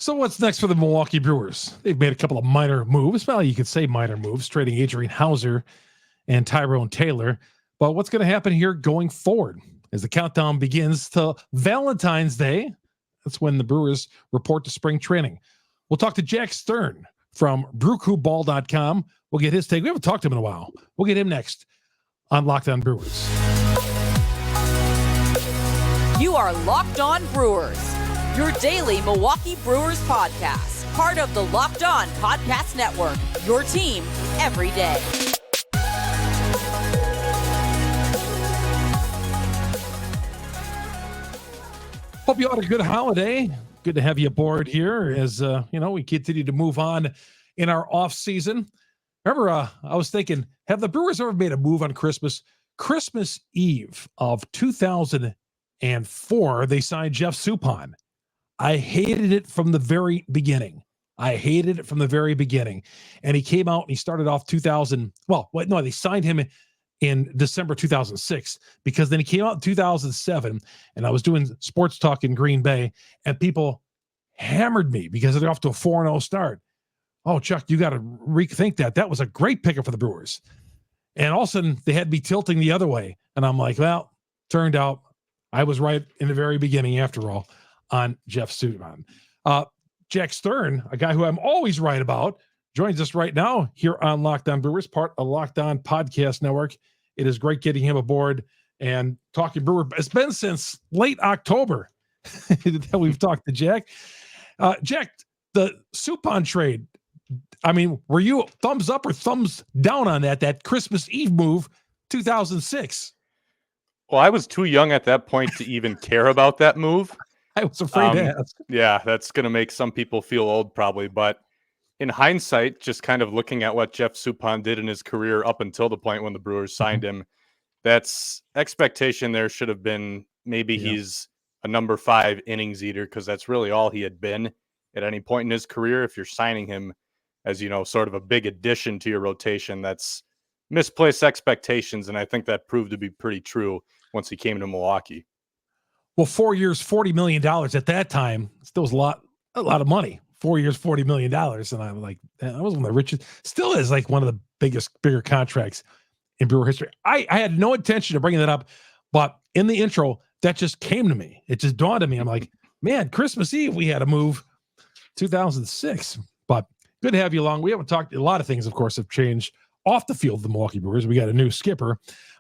So what's next for the Milwaukee Brewers? They've made a couple of minor moves. Well, you could say minor moves, trading Adrian Hauser and Tyrone Taylor. But what's going to happen here going forward as the countdown begins to Valentine's Day? That's when the Brewers report to spring training. We'll talk to Jack Stern from BrewCrewBall.com. We'll get his take. We haven't talked to him in a while. We'll get him next on Locked On Brewers. You are Locked On Brewers, your daily Milwaukee Brewers podcast. Part of the Locked On Podcast Network, your team every day. Hope you had a good holiday. Good to have you aboard here as, we continue to move on in our off season. Remember, I was thinking, have the Brewers ever made a move on Christmas? Christmas Eve of 2004, they signed Jeff Suppan. I hated it from the very beginning. And he came out and he started off they signed him in December 2006, because then he came out in 2007, and I was doing sports talk in Green Bay, and people hammered me because they're off to a 4-0 start. Oh, Chuck, you got to rethink that. That was a great pickup for the Brewers. And all of a sudden, they had me tilting the other way. And I'm like, well, turned out I was right in the very beginning, after all, on Jeff Suppan. Jack Stern, a guy who I'm always right about, joins us right now here on Locked On Brewers, part of Locked On Podcast Network. It is great getting him aboard and talking Brewer. It's been since late October that we've talked to Jack. Jack, the Suppan trade, I mean, were you thumbs up or thumbs down on that Christmas Eve move, 2006? Well, I was too young at that point to even care about that move. I was afraid to ask. Yeah, that's going to make some people feel old probably. But in hindsight, just kind of looking at what Jeff Suppan did in his career up until the point when the Brewers signed him, that's expectation there should have been maybe he's a number 5 innings eater, because that's really all he had been at any point in his career. If you're signing him as, sort of a big addition to your rotation, that's misplaced expectations. And I think that proved to be pretty true once he came to Milwaukee. Well, 4 years, $40 million at that time, still was a lot of money. 4 years, $40 million. And I'm like, that was one of the richest, still is like one of the bigger contracts in Brewer history. I had no intention of bringing that up, but in the intro, that just came to me. It just dawned on me. I'm like, man, Christmas Eve, we had a move, 2006. But good to have you along. We haven't talked, a lot of things, of course, have changed off the field of the Milwaukee Brewers. We got a new skipper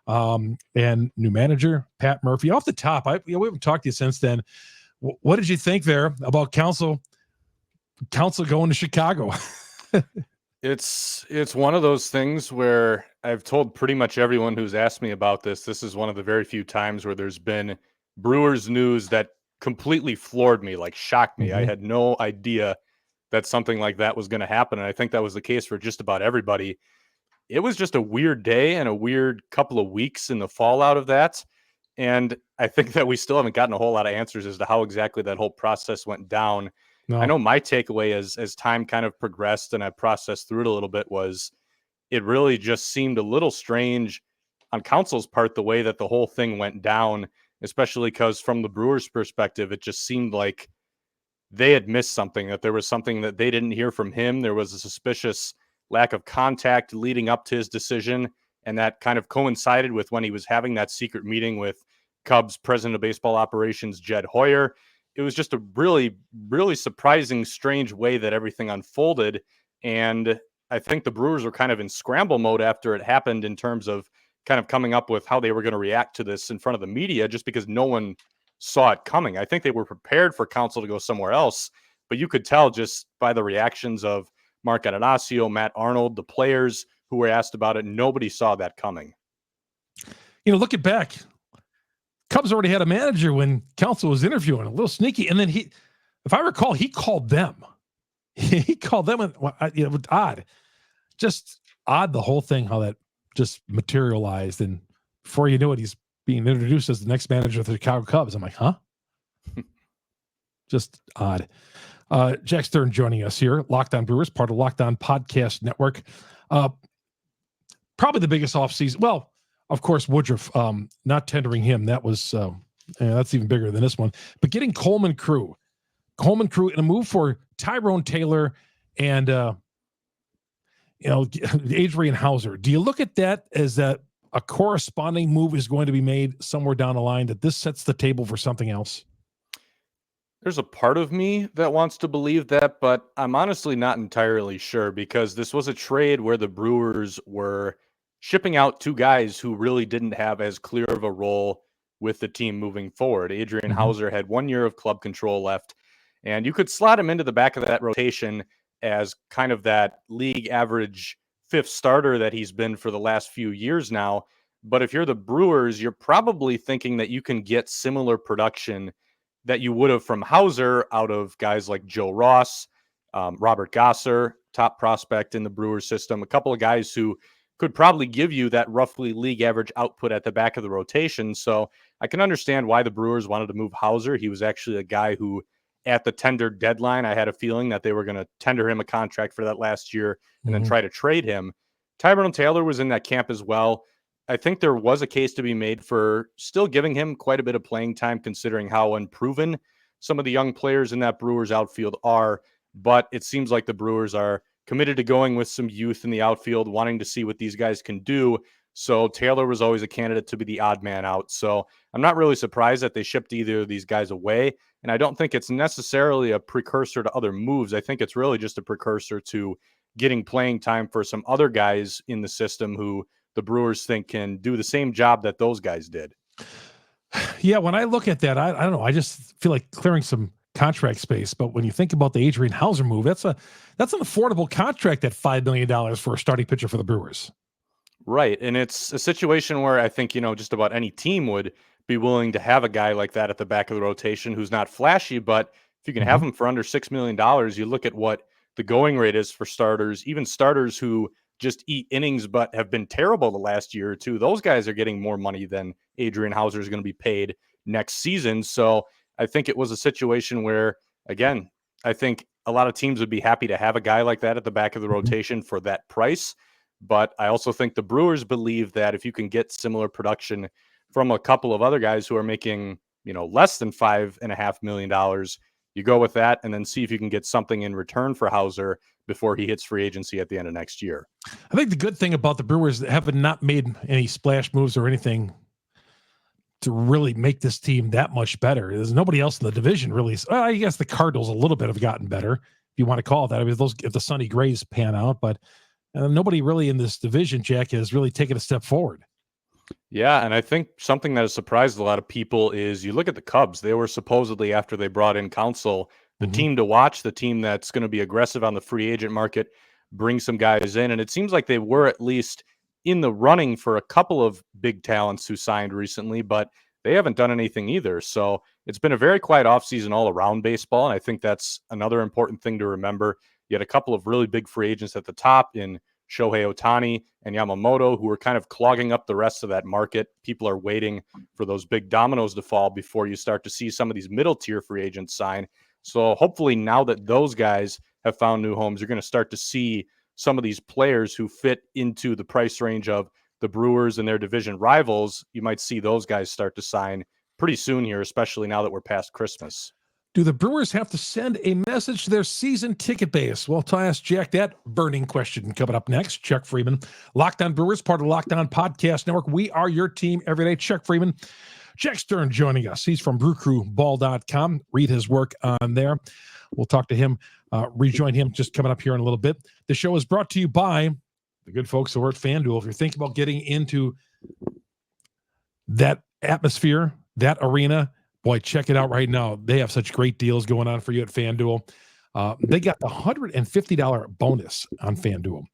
and new manager, Pat Murphy. Off the top, we haven't talked to you since then. What did you think there about Counsell going to Chicago? It's one of those things where I've told pretty much everyone who's asked me about this. This is one of the very few times where there's been Brewers news that completely floored me, like shocked me. I had no idea that something like that was going to happen. And I think that was the case for just about everybody. It was just a weird day and a weird couple of weeks in the fallout of that. And I think that we still haven't gotten a whole lot of answers as to how exactly that whole process went down. No. I know my takeaway as time kind of progressed and I processed through it a little bit was it really just seemed a little strange on Counsell's part, the way that the whole thing went down, especially because from the Brewers' perspective, it just seemed like they had missed something, that there was something that they didn't hear from him. There was a suspicious lack of contact leading up to his decision, and that kind of coincided with when he was having that secret meeting with Cubs president of baseball operations, Jed Hoyer. It was just a really, really surprising, strange way that everything unfolded, and I think the Brewers were kind of in scramble mode after it happened in terms of kind of coming up with how they were going to react to this in front of the media, just because no one saw it coming. I think they were prepared for Counsell to go somewhere else, but you could tell just by the reactions of Mark Ananasio, Matt Arnold, the players who were asked about it, nobody saw that coming. Looking back, Cubs already had a manager when Counsell was interviewing, a little sneaky. And then if I recall, he called them. He called them. It was odd. Just odd, the whole thing, how that just materialized. And before you knew it, he's being introduced as the next manager of the Chicago Cubs. I'm like, huh? Just odd. Jack Stern joining us here, Locked On Brewers, part of Locked On Podcast Network. Probably the biggest offseason. Well, of course, Woodruff, not tendering him. That was that's even bigger than this one. But getting Coleman Crew in a move for Tyrone Taylor and Adrian Hauser. Do you look at that as that a corresponding move is going to be made somewhere down the line, that this sets the table for something else? There's a part of me that wants to believe that, but I'm honestly not entirely sure, because this was a trade where the Brewers were shipping out two guys who really didn't have as clear of a role with the team moving forward. Adrian Hauser had 1 year of club control left, and you could slot him into the back of that rotation as kind of that league average fifth starter that he's been for the last few years now. But if you're the Brewers, you're probably thinking that you can get similar production that you would have from Hauser out of guys like Joe Ross, Robert Gasser, top prospect in the Brewers system, a couple of guys who could probably give you that roughly league average output at the back of the rotation. So I can understand why the Brewers wanted to move Hauser. He was actually a guy who, at the tender deadline, I had a feeling that they were going to tender him a contract for that last year and then try to trade him. Tyrone Taylor was in that camp as well. I think there was a case to be made for still giving him quite a bit of playing time, considering how unproven some of the young players in that Brewers outfield are. But it seems like the Brewers are committed to going with some youth in the outfield, wanting to see what these guys can do. So Taylor was always a candidate to be the odd man out. So I'm not really surprised that they shipped either of these guys away. And I don't think it's necessarily a precursor to other moves. I think it's really just a precursor to getting playing time for some other guys in the system who the Brewers think can do the same job that those guys did. Yeah, when I look at that, I don't know. I just feel like clearing some contract space. But when you think about the Adrian Hauser move, that's an affordable contract at $5 million for a starting pitcher for the Brewers. Right. And it's a situation where I think, just about any team would be willing to have a guy like that at the back of the rotation who's not flashy, but if you can have him for under $6 million, you look at what the going rate is for starters, even starters who just eat innings but have been terrible the last year or two. Those guys are getting more money than Adrian Hauser is going to be paid next season. So I think it was a situation where, again, I think a lot of teams would be happy to have a guy like that at the back of the rotation for that price. But I also think the Brewers believe that if you can get similar production from a couple of other guys who are making, less than $5.5 million, you go with that and then see if you can get something in return for Hauser before he hits free agency at the end of next year. I think the good thing about the Brewers having not made any splash moves or anything to really make this team that much better is nobody else in the division really. I guess the Cardinals a little bit have gotten better, if you want to call it that. I mean, if the Sonny Grays pan out, but nobody really in this division, Jack, has really taken a step forward. Yeah, and I think something that has surprised a lot of people is you look at the Cubs. They were supposedly, after they brought in Counsell, the team to watch, the team that's going to be aggressive on the free agent market, bring some guys in. And it seems like they were at least in the running for a couple of big talents who signed recently, but they haven't done anything either. So it's been a very quiet offseason all around baseball. And I think that's another important thing to remember. You had a couple of really big free agents at the top in Shohei Ohtani and Yamamoto, who are kind of clogging up the rest of that market. People are waiting for those big dominoes to fall before you start to see some of these middle tier free agents sign. So hopefully now that those guys have found new homes, you're going to start to see some of these players who fit into the price range of the Brewers and their division rivals. You might see those guys start to sign pretty soon here, especially now that we're past Christmas. Do the Brewers have to send a message to their season ticket base? Well, to ask Jack that burning question coming up next. Chuck Freimund, Locked On Brewers, part of the Locked On Podcast Network. We are your team every day. Chuck Freimund, Jack Stern joining us. He's from brewcrewball.com. Read his work on there. We'll talk to him, rejoin him just coming up here in a little bit. The show is brought to you by the good folks over at FanDuel. If you're thinking about getting into that atmosphere, that arena, boy, check it out right now. They have such great deals going on for you at FanDuel. They got the $150 bonus on FanDuel.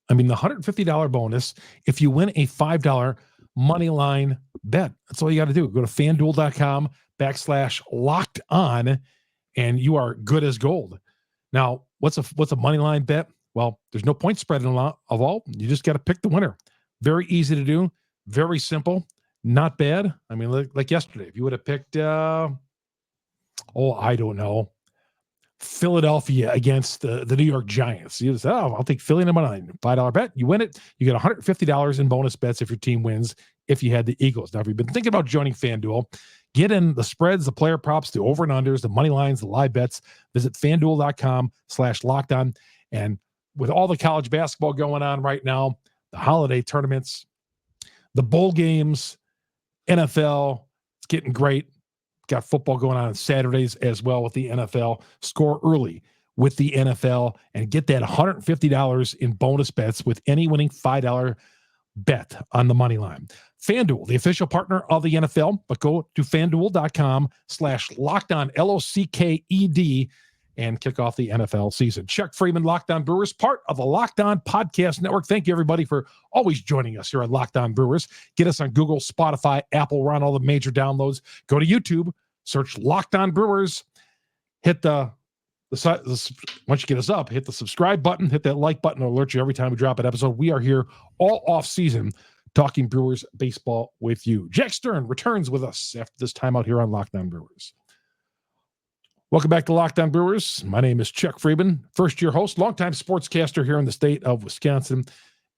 I mean, the $150 bonus if you win a $5 money line bet. That's all you got to do. Go to FanDuel.com/locked on, and you are good as gold. Now, what's a money line bet? Well, there's no point spread in of all. You just got to pick the winner. Very easy to do. Very simple. Not bad. I mean, like yesterday, if you would have picked, I don't know, Philadelphia against the New York Giants. You say, I'll take Philly in a $5 bet. You win it. You get $150 in bonus bets if your team wins, if you had the Eagles. Now, if you've been thinking about joining FanDuel, Get in the spreads, the player props, the over and unders, the money lines, the live bets. Visit FanDuel.com/lockedon. And with all the college basketball going on right now, the holiday tournaments, the bowl games, NFL, it's getting great. Got football going on Saturdays as well with the NFL. Score early with the NFL and get that $150 in bonus bets with any winning $5 bet on the money line. FanDuel, the official partner of the NFL, but go to FanDuel.com/lockedon, LOCKED, and kick off the NFL season. Chuck Freimund, Locked On Brewers, part of the Locked On Podcast Network. Thank you, everybody, for always joining us here on Locked On Brewers. Get us on Google, Spotify, Apple. We're on all the major downloads. Go to YouTube, search Locked On Brewers, hit once you get us up, hit the subscribe button, hit that like button to alert you every time we drop an episode. We are here all off season talking Brewers baseball with you. Jack Stern returns with us after this time out here on Locked On Brewers. Welcome back to Locked On Brewers. My name is Chuck Freimund, first-year host, longtime sportscaster here in the state of Wisconsin.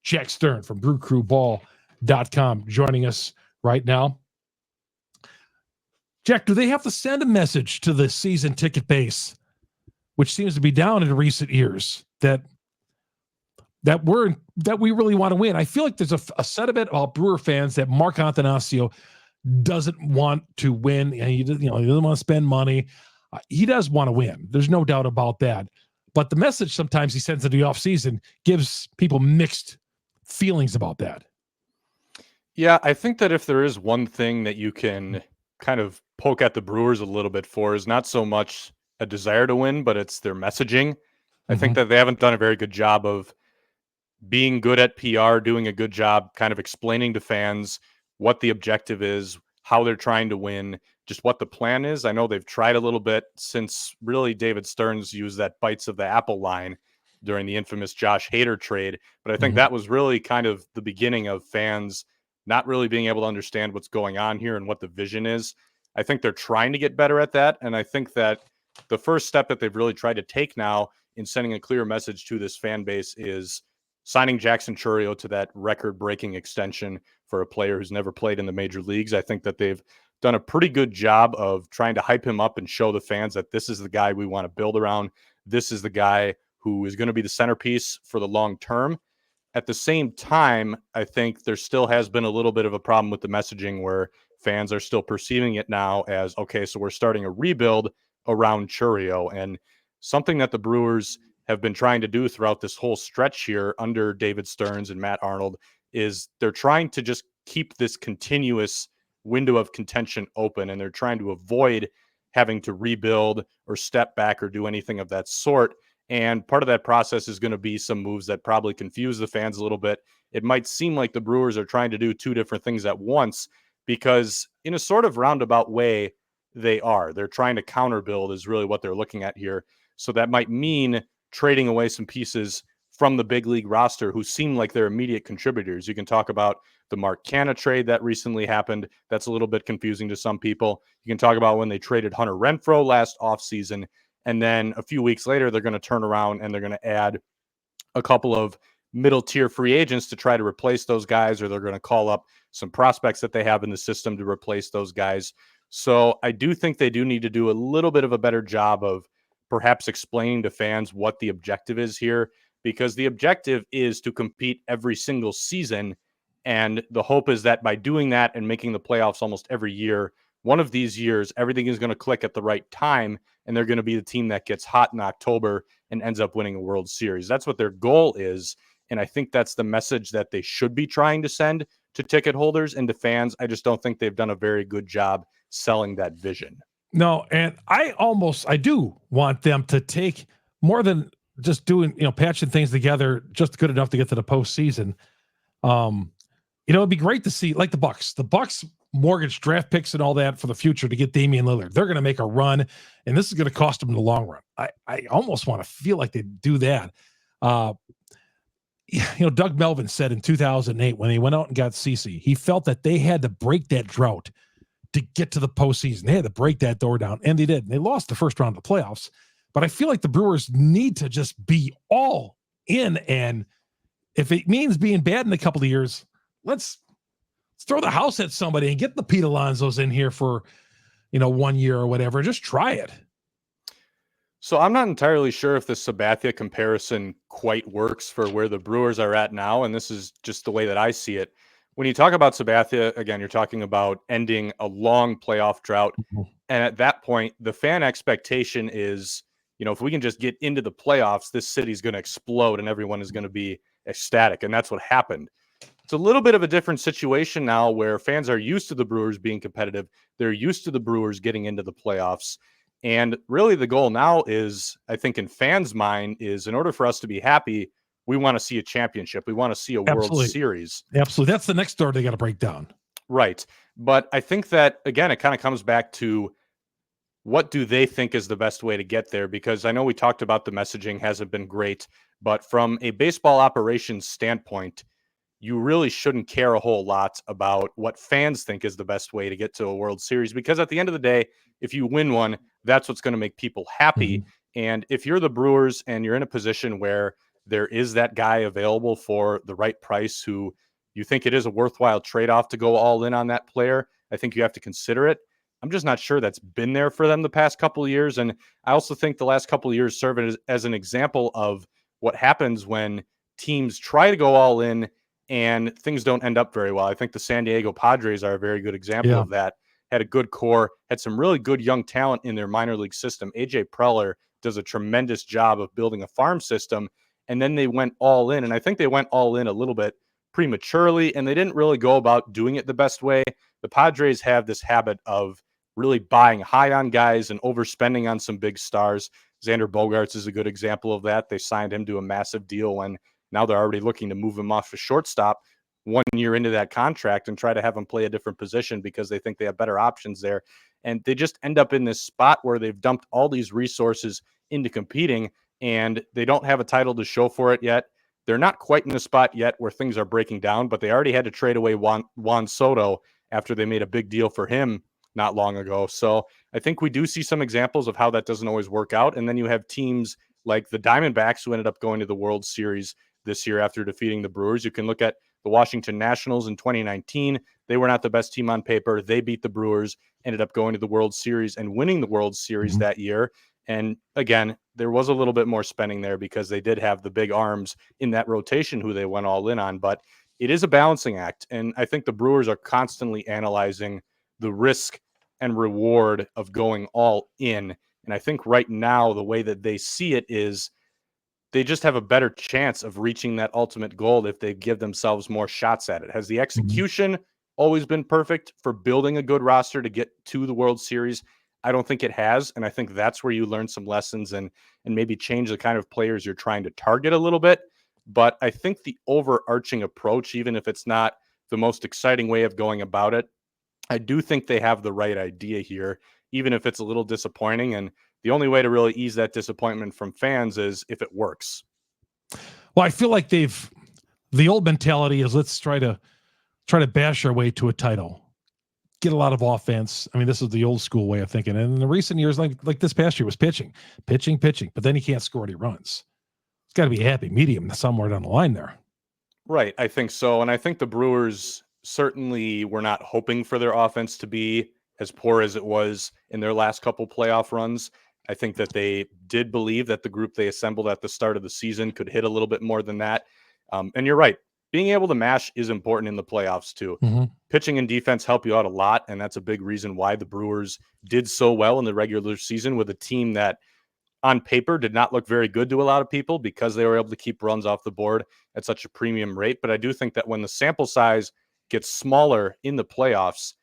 Jack Stern from BrewCrewBall.com joining us right now. Jack, do they have to send a message to the season ticket base, which seems to be down in recent years, that we really want to win? I feel like there's a sentiment about Brewer fans that Mark Antanasio doesn't want to win, and he doesn't want to spend money. He does want to win. There's no doubt about that. But the message sometimes he sends in the offseason gives people mixed feelings about that. Yeah, I think that if there is one thing that you can kind of poke at the Brewers a little bit for is not so much a desire to win, but it's their messaging. I think that they haven't done a very good job of being good at PR, doing a good job kind of explaining to fans what the objective is, how they're trying to win, just what the plan is. I know they've tried a little bit since really David Stearns used that bites of the apple line during the infamous Josh Hader trade. But I think that was really kind of the beginning of fans not really being able to understand what's going on here and what the vision is. I think they're trying to get better at that. And I think that the first step that they've really tried to take now in sending a clear message to this fan base is signing Jackson Chourio to that record-breaking extension for a player who's never played in the major leagues. I think that they've done a pretty good job of trying to hype him up and show the fans that this is the guy we want to build around. This is the guy who is going to be the centerpiece for the long term. At the same time, I think there still has been a little bit of a problem with the messaging where fans are still perceiving it now as, okay, so we're starting a rebuild around Chourio. And something that the Brewers have been trying to do throughout this whole stretch here under David Stearns and Matt Arnold is they're trying to just keep this continuous window of contention open, and they're trying to avoid having to rebuild or step back or do anything of that sort. And part of that process is going to be some moves that probably confuse the fans a little bit. It might seem like the Brewers are trying to do two different things at once because in a sort of roundabout way, they're trying to counter build is really what they're looking at here. So that might mean trading away some pieces from the big league roster who seem like they're immediate contributors. You can talk about the Mark Canha trade that recently happened. That's a little bit confusing to some people. You can talk about when they traded Hunter Renfroe last offseason, and then a few weeks later, they're going to turn around and they're going to add a couple of middle tier free agents to try to replace those guys, or they're going to call up some prospects that they have in the system to replace those guys. So I do think they do need to do a little bit of a better job of perhaps explaining to fans what the objective is here, because the objective is to compete every single season. And the hope is that by doing that and making the playoffs almost every year, one of these years, everything is going to click at the right time, and they're going to be the team that gets hot in October and ends up winning a World Series. That's what their goal is. And I think that's the message that they should be trying to send to ticket holders and to fans. I just don't think they've done a very good job selling that vision. No, and I do want them to take more than just doing, patching things together just good enough to get to the postseason. It'd be great to see, like the Bucks mortgage draft picks and all that for the future to get Damian Lillard. They're going to make a run, and this is going to cost them in the long run. I almost want to feel like they do that. Doug Melvin said in 2008 when he went out and got CeCe, he felt that they had to break that drought to get to the postseason. They had to break that door down, and they did. And they lost the first round of the playoffs. But I feel like the Brewers need to just be all in, and if it means being bad in a couple of years, let's throw the house at somebody and get the Pete Alonsos in here for 1 year or whatever. Just try it. So I'm not entirely sure if the Sabathia comparison quite works for where the Brewers are at now, and this is just the way that I see it. When you talk about Sabathia, again, you're talking about ending a long playoff drought. And at that point, the fan expectation is, if we can just get into the playoffs, this city's going to explode and everyone is going to be ecstatic. And that's what happened. It's a little bit of a different situation now where fans are used to the Brewers being competitive. They're used to the Brewers getting into the playoffs. And really the goal now is, I think in fans' mind, is in order for us to be happy, we want to see a championship. We want to see a World Series. Absolutely. That's the next door they got to break down. Right. But I think that, again, it kind of comes back to what do they think is the best way to get there? Because I know we talked about the messaging hasn't been great, but from a baseball operations standpoint, you really shouldn't care a whole lot about what fans think is the best way to get to a World Series, because at the end of the day, if you win one, that's what's going to make people happy. And if you're the Brewers and you're in a position where there is that guy available for the right price who you think it is a worthwhile trade-off to go all in on that player, I think you have to consider it. I'm just not sure that's been there for them the past couple of years. And I also think the last couple of years serve as an example of what happens when teams try to go all in and things don't end up very well. I think the San Diego Padres are a very good example of that. Had a good core, had some really good young talent in their minor league system. AJ Preller does a tremendous job of building a farm system. And then they went all in. And I think they went all in a little bit prematurely, and they didn't really go about doing it the best way. The Padres have this habit of really buying high on guys and overspending on some big stars. Xander Bogaerts is a good example of that. They signed him to a massive deal when now they're already looking to move him off to shortstop 1 year into that contract and try to have him play a different position because they think they have better options there. And they just end up in this spot where they've dumped all these resources into competing and they don't have a title to show for it yet. They're not quite in the spot yet where things are breaking down, but they already had to trade away Juan Soto after they made a big deal for him not long ago. So I think we do see some examples of how that doesn't always work out. And then you have teams like the Diamondbacks who ended up going to the World Series this year after defeating the Brewers. You can look at the Washington Nationals in 2019. They were not the best team on paper. They beat the Brewers, ended up going to the World Series and winning the World Series that year. And again, there was a little bit more spending there because they did have the big arms in that rotation who they went all in on. But it is a balancing act. And I think the Brewers are constantly analyzing the risk and reward of going all in. And I think right now, the way that they see it is they just have a better chance of reaching that ultimate goal if they give themselves more shots at it. Has the execution always been perfect for building a good roster to get to the World Series? I don't think it has. And I think that's where you learn some lessons and maybe change the kind of players you're trying to target a little bit. But I think the overarching approach, even if it's not the most exciting way of going about it, I do think they have the right idea here, even if it's a little disappointing. And the only way to really ease that disappointment from fans is if it works. Well, I feel like the old mentality is let's try to bash our way to a title. Get a lot of offense. I mean, this is the old school way of thinking. And in the recent years, like this past year, was pitching, but then he can't score any runs. It's got to be a happy medium somewhere down the line there. Right. I think so. And I think the Brewers certainly were not hoping for their offense to be as poor as it was in their last couple playoff runs. I think that they did believe that the group they assembled at the start of the season could hit a little bit more than that. And you're right. Being able to mash is important in the playoffs too. Pitching and defense help you out a lot, and that's a big reason why the Brewers did so well in the regular season with a team that on paper did not look very good to a lot of people because they were able to keep runs off the board at such a premium rate. But I do think that when the sample size gets smaller in the playoffs,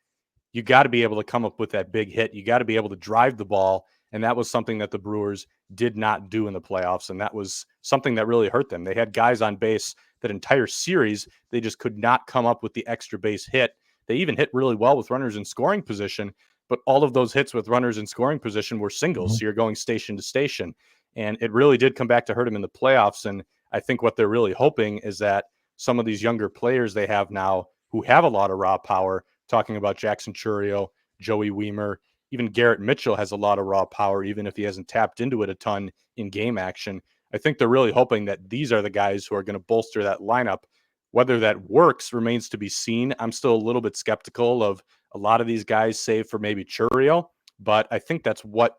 you got to be able to come up with that big hit. You got to be able to drive the ball, and that was something that the Brewers did not do in the playoffs, and that was something that really hurt them. They had guys on base that entire series, they just could not come up with the extra base hit. They even hit really well with runners in scoring position, but all of those hits with runners in scoring position were singles. So you're going station to station, and it really did come back to hurt them in the playoffs. And I think what they're really hoping is that some of these younger players they have now who have a lot of raw power, talking about Jackson Chourio, Joey Weimer, even Garrett Mitchell has a lot of raw power, even if he hasn't tapped into it a ton in game action. I think they're really hoping that these are the guys who are going to bolster that lineup. Whether that works remains to be seen. I'm still a little bit skeptical of a lot of these guys, save for maybe Chourio. but I think that's what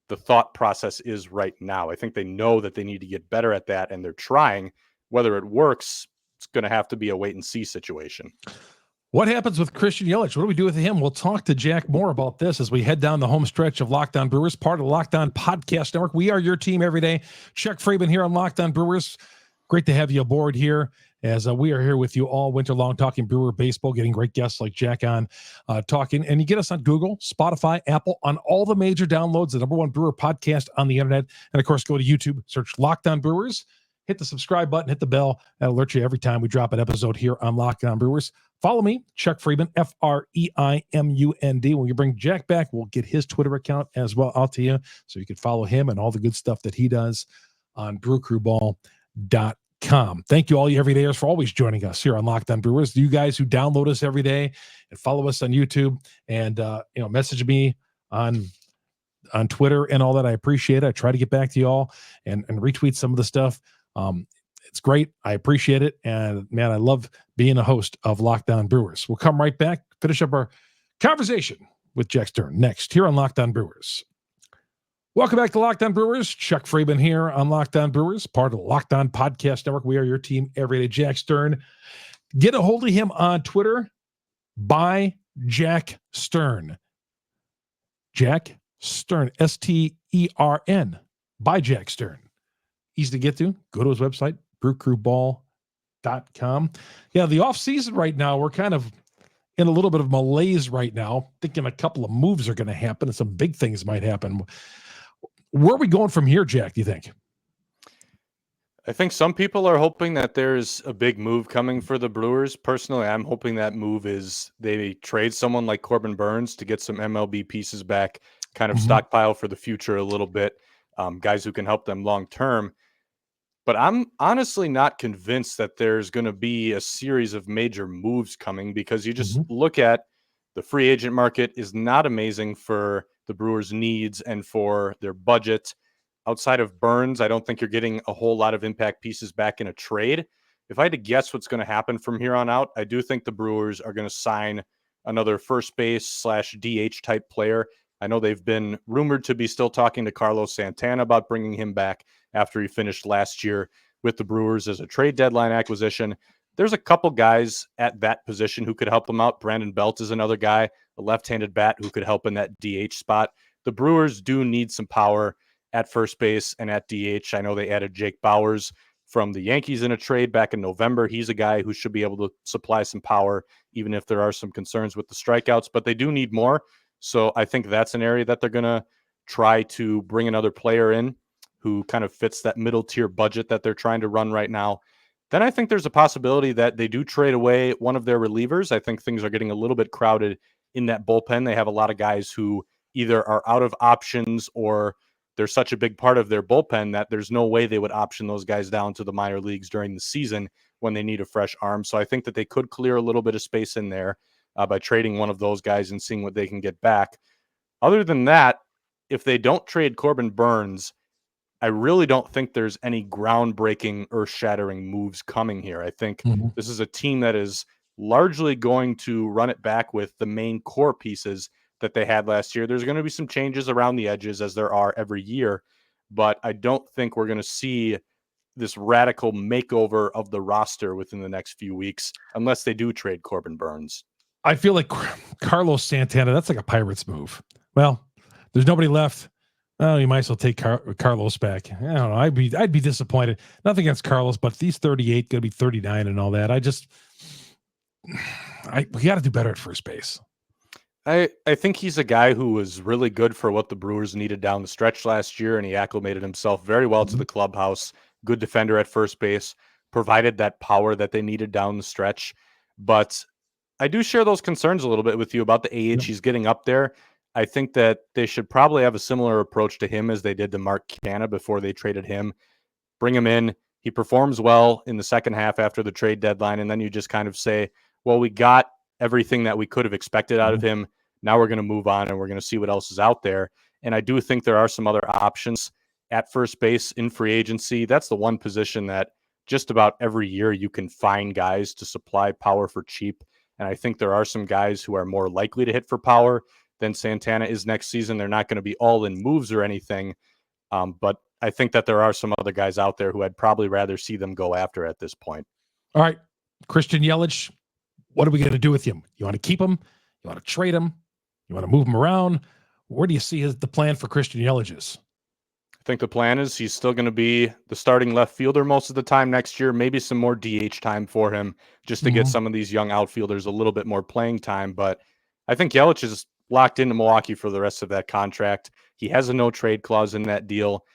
the thought process is right now. I think they know that they need to get better at that, and they're trying. Whether it works, it's going to have to be a wait and see situation. What happens with Christian Yelich? What do we do with him? We'll talk to Jack more about this as we head down the home stretch of Locked On Brewers, part of the Locked On Podcast Network. We are your team every day. Chuck Freimund here on Locked On Brewers. Great to have you aboard here as we are here with you all winter long talking Brewer baseball, getting great guests like Jack on talking. And you get us on Google, Spotify, Apple, on all the major downloads, the Number One Brewer podcast on the internet. And of course, go to YouTube, search Locked On Brewers, hit the subscribe button, hit the bell. That'll alert you every time we drop an episode here on Locked On Brewers. Follow me, Chuck Freimund, Freimund. When you bring Jack back, we'll get his Twitter account as well out to you so you can follow him and all the good stuff that he does on brewcrewball.com. Thank you all you everydayers for always joining us here on Locked On Brewers. You guys who download us every day and follow us on YouTube and message me on Twitter and all that. I appreciate it. I try to get back to you all and retweet some of the stuff. It's great. I appreciate it. And man, I love being a host of Locked On Brewers. We'll come right back, finish up our conversation with Jack Stern next here on Locked On Brewers. Welcome back to Locked On Brewers. Chuck Freimund here on Locked On Brewers, part of the Locked On Podcast Network. We are your team every day. Jack Stern. Get a hold of him on Twitter by Jack Stern. Jack Stern, Stern, by Jack Stern. Easy to get to. Go to his website, brewcrewball.com. Yeah, the off season right now, we're kind of in a little bit of malaise right now, thinking a couple of moves are going to happen and some big things might happen. Where are we going from here, Jack, do you think? I think some people are hoping that there's a big move coming for the Brewers. Personally, I'm hoping that move is they trade someone like Corbin Burnes to get some MLB pieces back, kind of stockpile for the future a little bit, guys who can help them long term. But I'm honestly not convinced that there's going to be a series of major moves coming, because you just look at the free agent market is not amazing for the Brewers' needs and for their budget. Outside of Burnes, I don't think you're getting a whole lot of impact pieces back in a trade. If I had to guess what's going to happen from here on out, I do think the Brewers are going to sign another first base / DH type player. I know they've been rumored to be still talking to Carlos Santana about bringing him back after he finished last year with the Brewers as a trade deadline acquisition. There's a couple guys at that position who could help them out. Brandon Belt is another guy, a left-handed bat who could help in that DH spot. The Brewers do need some power at first base and at DH. I know they added Jake Bauers from the Yankees in a trade back in November. He's a guy who should be able to supply some power, even if there are some concerns with the strikeouts, but they do need more. So I think that's an area that they're going to try to bring another player in who kind of fits that middle tier budget that they're trying to run right now. Then I think there's a possibility that they do trade away one of their relievers. I think things are getting a little bit crowded in that bullpen. They have a lot of guys who either are out of options or they're such a big part of their bullpen that there's no way they would option those guys down to the minor leagues during the season when they need a fresh arm. So I think that they could clear a little bit of space in there by trading one of those guys and seeing what they can get back. Other than that, if they don't trade Corbin Burnes, I really don't think there's any groundbreaking, earth-shattering moves coming here. I think this is a team that is largely going to run it back with the main core pieces that they had last year. There's going to be some changes around the edges, as there are every year, but I don't think we're going to see this radical makeover of the roster within the next few weeks unless they do trade Corbin Burnes. I feel like Carlos Santana, that's like a Pirates move. Well, there's nobody left. Oh, you might as well take Carlos back. I don't know. I'd be disappointed. Nothing against Carlos, but he's 38, going to be 39 and all that. We got to do better at first base. I think he's a guy who was really good for what the Brewers needed down the stretch last year, and he acclimated himself very well to the clubhouse. Good defender at first base, provided that power that they needed down the stretch. But I do share those concerns a little bit with you about the age. He's getting up there. I think that they should probably have a similar approach to him as they did to Mark Canha before they traded him. Bring him in. He performs well in the second half after the trade deadline, and then you just kind of say, well, we got everything that we could have expected out of him. Now we're going to move on, and we're going to see what else is out there. And I do think there are some other options at first base in free agency. That's the one position that just about every year you can find guys to supply power for cheap. And I think there are some guys who are more likely to hit for power than Santana is next season. They're not going to be all in moves or anything. But I think that there are some other guys out there who I'd probably rather see them go after at this point. All right. Christian Yelich, what are we going to do with him? You want to keep him? You want to trade him? You want to move him around? Where do you see the plan for Christian Yelich is? I think the plan is he's still going to be the starting left fielder most of the time next year, maybe some more DH time for him just to get some of these young outfielders a little bit more playing time. But I think Yelich is locked into Milwaukee for the rest of that contract. He has a no trade clause in that deal.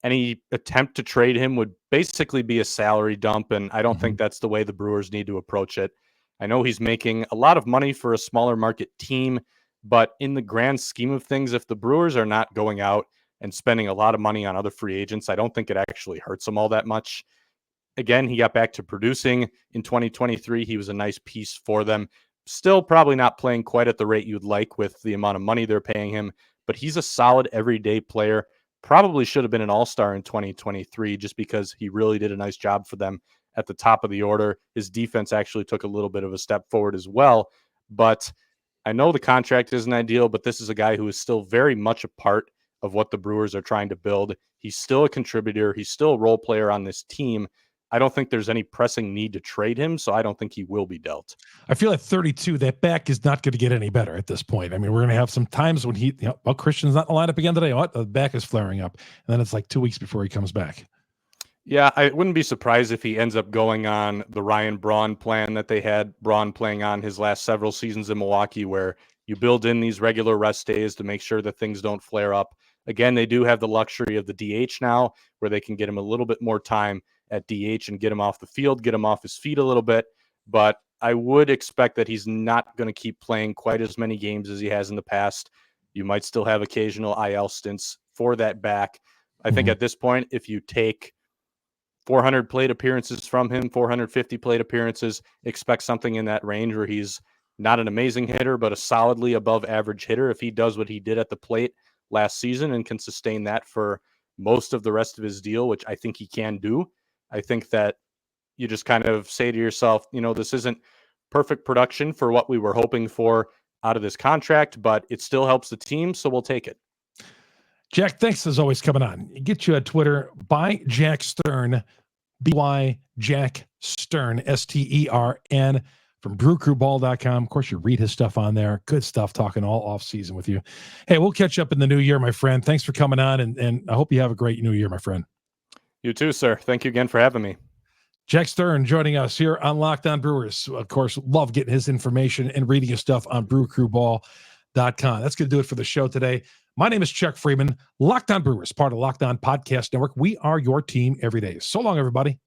Any attempt to trade him would basically be a salary dump, and I don't think that's the way the Brewers need to approach it. I know he's making a lot of money for a smaller market team, but in the grand scheme of things, if the Brewers are not going out and spending a lot of money on other free agents, I don't think it actually hurts them all that much. Again, he got back to producing in 2023. He was a nice piece for them. Still probably not playing quite at the rate you'd like with the amount of money they're paying him, but he's a solid everyday player. Probably should have been an all-star in 2023 just because he really did a nice job for them at the top of the order. His defense actually took a little bit of a step forward as well. But I know the contract isn't ideal, but this is a guy who is still very much a part of what the Brewers are trying to build. He's still a contributor. He's still a role player on this team. I don't think there's any pressing need to trade him, so I don't think he will be dealt. I feel at 32, that back is not going to get any better at this point. I mean, we're going to have some times when Christian's not in the lineup again today. What? The back is flaring up. And then it's like 2 weeks before he comes back. Yeah, I wouldn't be surprised if he ends up going on the Ryan Braun plan that they had Braun playing on his last several seasons in Milwaukee, where you build in these regular rest days to make sure that things don't flare up. Again, they do have the luxury of the DH now, where they can get him a little bit more time at DH and get him off the field, get him off his feet a little bit. But I would expect that he's not going to keep playing quite as many games as he has in the past. You might still have occasional IL stints for that back. I think at this point, if you take 400 plate appearances from him, 450 plate appearances, expect something in that range where he's not an amazing hitter, but a solidly above average hitter. If he does what he did at the plate last season and can sustain that for most of the rest of his deal, which I think he can do, I think that you just kind of say to yourself, this isn't perfect production for what we were hoping for out of this contract, but it still helps the team, so we'll take it. Jack, thanks as always coming on. Get you on Twitter by Jack Stern, BY Jack Stern, STERN, from brewcrewball.com. Of course, you read his stuff on there. Good stuff, talking all off season with you. Hey, we'll catch up in the new year, my friend. Thanks for coming on, and I hope you have a great new year, my friend. You too, sir. Thank you again for having me. Jack Stern joining us here on Locked On Brewers. Of course, love getting his information and reading his stuff on brewcrewball.com. That's going to do it for the show today. My name is Chuck Freimund, Locked On Brewers, part of Locked On Podcast Network. We are your team every day. So long, everybody.